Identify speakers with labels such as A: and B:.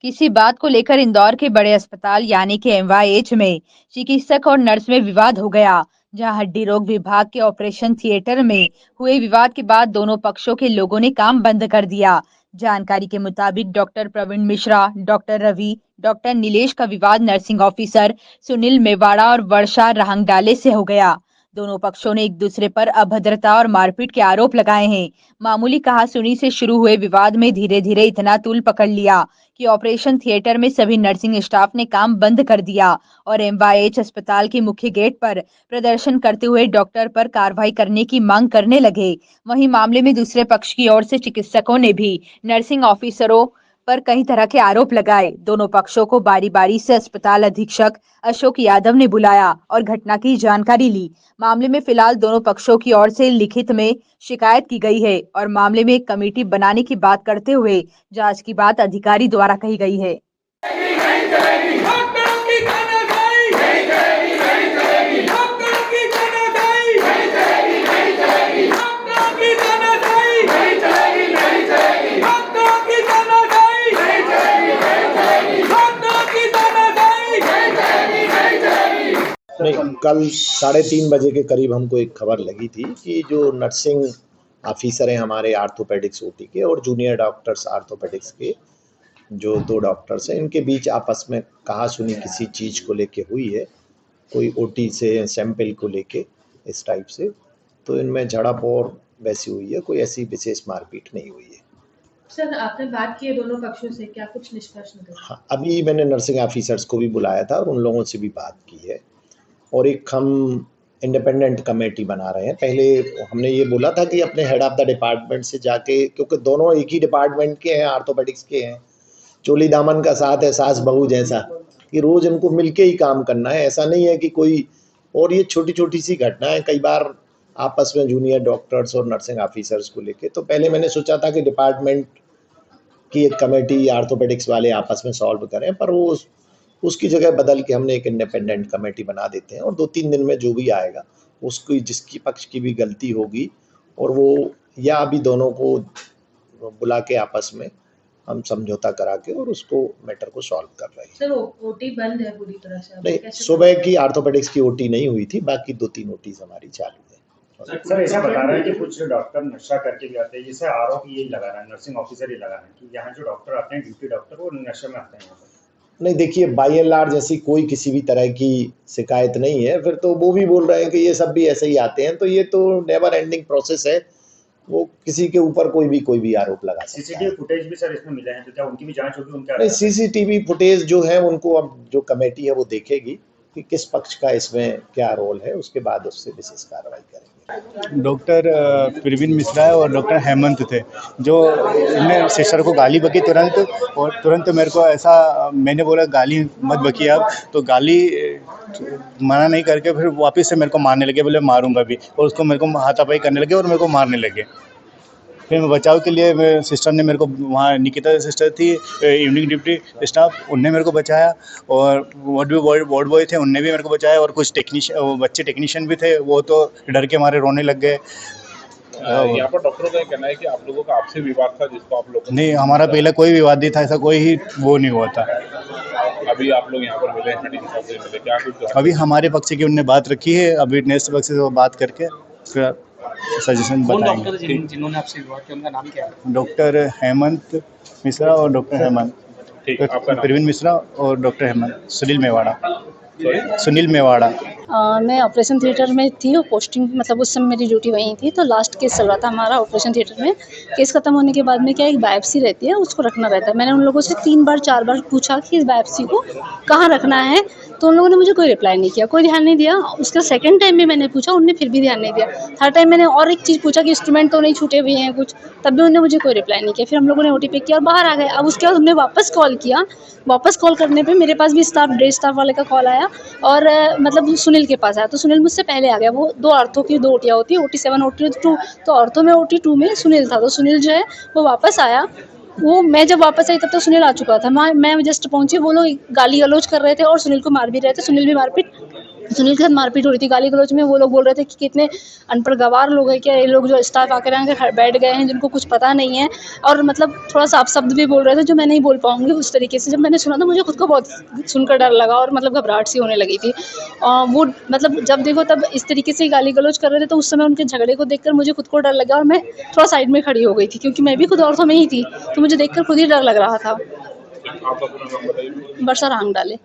A: किसी बात को लेकर इंदौर के बड़े अस्पताल यानी कि एमवाईएच में चिकित्सक और नर्स में विवाद हो गया। जहां हड्डी रोग विभाग के ऑपरेशन थिएटर में हुए विवाद के बाद दोनों पक्षों के लोगों ने काम बंद कर दिया। जानकारी के मुताबिक doctor Praveen Mishra, doctor Ravi, doctor Nilesh का विवाद नर्सिंग ऑफिसर सुनील मेवाड़ा और वर्षा रहंगडाले से हो गया। दोनों पक्षों ने एक दूसरे पर अभद्रता और मारपीट के आरोप लगाए हैं। मामूली कहासुनी से शुरू हुए विवाद में धीरे धीरे इतना तूल पकड़ लिया कि ऑपरेशन थिएटर में सभी नर्सिंग स्टाफ ने काम बंद कर दिया और एमवाईएच अस्पताल के मुख्य गेट पर प्रदर्शन करते हुए डॉक्टर पर कार्रवाई करने की मांग करने लगे। वहीं मामले में दूसरे पक्ष की ओर से चिकित्सकों ने भी नर्सिंग ऑफिसरों पर कई तरह के आरोप लगाए। दोनों पक्षों को बारी बारी से अस्पताल अधीक्षक अशोक यादव ने बुलाया और घटना की जानकारी ली। मामले में फिलहाल दोनों पक्षों की ओर से लिखित में शिकायत की गई है और मामले में एक कमेटी बनाने की बात करते हुए जांच की बात अधिकारी द्वारा कही गई है।
B: नहीं, कल 3:30 बजे के करीब हमको एक खबर लगी थी कि जो नर्सिंग ऑफिसर हैं हमारे आर्थोपेडिक्स ओटी के और जूनियर डॉक्टर्स आर्थोपेडिक्स के, जो 2 डॉक्टर्स हैं, इनके बीच आपस में कहासुनी किसी चीज़ को लेके हुई है, कोई ओटी से सैंपल को लेके इस टाइप से। तो इनमें झड़प और वैसी हुई है, कोई ऐसी विशेष मारपीट नहीं हुई है।
C: सर, आपने बात की है दोनों पक्षों से, क्या कुछ निष्कर्ष निकला?
B: हाँ, अभी मैंने नर्सिंग ऑफिसर्स को भी बुलाया था और उन लोगों से भी बात की है और एक हम इंडिपेंडेंट कमेटी बना रहे हैं। पहले हमने ये बोला था कि अपने हेड ऑफ द डिपार्टमेंट से जाके, क्योंकि दोनों एक ही डिपार्टमेंट के हैं, आर्थोपेडिक्स के हैं, चोली दामन का साथ है, सास बहू जैसा, कि रोज इनको मिलके ही काम करना है। ऐसा नहीं है कि कोई, और ये छोटी छोटी सी घटना है कई बार आपस में जूनियर डॉक्टर्स और नर्सिंग ऑफिसर्स को लेके। तो पहले मैंने सोचा था कि डिपार्टमेंट की एक कमेटी आर्थोपेडिक्स वाले आपस में सॉल्व करें, पर वो उसकी जगह बदल के हमने एक इंडिपेंडेंट कमेटी बना देते हैं और 2-3 दिन में जो भी आएगा उसकी, जिसकी पक्ष की भी गलती होगी, और वो या अभी दोनों को बुला के आपस में हम समझौता करा के और उसको मैटर को सॉल्व कर रहे हैं।
C: सर, ओटी बंद है पूरी तरह से?
B: नहीं, सुबह की आर्थोपेडिक्स की ओटी नहीं हुई थी, बाकी 2-3 ओटीज हमारी चालू है।
D: सर, ऐसा बता रहे हैं कि कुछ डॉक्टर नशा करके भी आते हैं, जैसे आरोप ये लगा रहा है, नर्सिंग ऑफिसर ये लगा रहे हैं कि यहाँ जो डॉक्टर आते हैं, ड्यूटी डॉक्टर, वो नशे में आते हैं।
B: नहीं, देखिए, बाई एंड लार्ज जैसी कोई किसी भी तरह की शिकायत नहीं है। फिर तो वो भी बोल रहे हैं कि ये सब भी ऐसे ही आते हैं, तो ये तो नेवर एंडिंग प्रोसेस है, वो किसी के ऊपर कोई भी आरोप लगा सकता है।
D: सीसीटीवी फुटेज भी सर इसमें मिले हैं, तो क्या उनकी भी जांच होगी? उनका
B: नहीं, सीसीटीवी फुटेज जो है उनको अब जो कमेटी है वो देखेगी कि किस पक्ष का इसमें क्या रोल है, उसके बाद उससे विशेष कार्रवाई करेंगे।
E: डॉक्टर प्रवीण मिश्रा और डॉक्टर हेमंत थे, जो उन्होंने सिस्टर को गाली बकी तुरंत, और तुरंत मेरे को ऐसा, मैंने बोला गाली मत बकी आप, तो गाली मना नहीं करके फिर वापस से मेरे को मारने लगे, बोले मारूंगा भी, और उसको मेरे को हाथापाई करने लगे और मेरे को मारने लगे। फिर मैं बचाव के लिए, मेरे सिस्टर ने मेरे को, वहाँ निकिता सिस्टर थी इवनिंग ड्यूटी स्टाफ, उनने मेरे को बचाया, और वार्ड बॉय थे, उनने भी मेरे को बचाया, और कुछ बच्चे टेक्नीशियन भी थे, वो तो डर के मारे रोने लग गए।
F: यहाँ पर डॉक्टरों का कहना है कि आप लोगों का आपसी विवाद था, जिसको आप लोग
E: नहीं, हमारा पहले कोई विवाद नहीं था, ऐसा कोई ही वो नहीं हुआ था।
F: अभी आप लोग यहाँ पर मिले, मिले क्या कुछ?
E: अभी हमारे पक्ष की उनने बात रखी है, अभी नेक्स्ट पक्ष से बात करके फिर सजेशन बताएंगे।
G: जिन्होंने आपसे विवाद किया उनका नाम क्या है?
E: डॉक्टर हेमंत मिश्रा और डॉक्टर हेमंत, प्रवीण मिश्रा और डॉक्टर हेमंत, सुनील मेवाड़ा।
H: मैं ऑपरेशन थिएटर में थी और पोस्टिंग, मतलब उस समय मेरी ड्यूटी वहीं थी। तो लास्ट केस चल रहा था हमारा ऑपरेशन थिएटर में। केस खत्म होने के बाद में क्या, एक बायोप्सी रहती है, उसको रखना रहता है। मैंने उन लोगों से 3-4 बार पूछा कि इस बायोप्सी को कहाँ रखना है, तो उन लोगों ने मुझे कोई रिप्लाई नहीं किया, कोई ध्यान नहीं दिया। उसका सेकंड टाइम भी मैंने पूछा, उनने फिर भी ध्यान नहीं दिया। थर्ड टाइम मैंने और एक चीज़ पूछा कि इंस्ट्रूमेंट तो नहीं छूटे हुए हैं कुछ, तब भी उन्होंने मुझे कोई रिप्लाई नहीं किया। फिर हम लोगों ने ओटी पे किया और बाहर आ गए। अब उसके बाद हमने वापस कॉल किया। वापस कॉल करने पे मेरे पास भी डे स्टाफ वाले का कॉल आया, और मतलब सुनील के पास आया। तो सुनील मुझसे पहले आ गया। वो 2 ऑर्थो की 2 ओटियाँ होती है, OT 7 OT 2। तो ऑर्थो में OT 2 में सुनील था। तो सुनील जो है वो वापस आया। वो, मैं जब वापस आई तब तक सुनील आ चुका था। मैं जस्ट पहुंची, वो लोग गाली गलौज कर रहे थे और सुनील को मार भी रहे थे। सुनील भी मारपीट सुनील के साथ मारपीट हो रही थी, गाली गलौज में वो लोग बोल रहे थे कि कितने अनपढ़ गंवार लोग हैं क्या ये लोग, जो स्टाफ आकर यहाँ बैठ गए हैं जिनको कुछ पता नहीं है, और मतलब थोड़ा सा अपशब्द भी बोल रहे थे जो मैं नहीं बोल पाऊंगी उस तरीके से। जब मैंने सुना तो मुझे खुद को बहुत सुनकर डर लगा और मतलब घबराहट सी होने लगी थी। वो मतलब जब देखो तब इस तरीके से गाली गलौज कर रहे थे, तो उस समय उनके झगड़े को देखकर मुझे खुद को डर लगा और मैं थोड़ा साइड में खड़ी हो गई थी, क्योंकि मैं भी खुद ऑर्थो में ही थी, तो मुझे देखकर खुद ही डर लग रहा था।
F: आपका पूरा नाम बताइए।
H: वर्षा रांग डाले।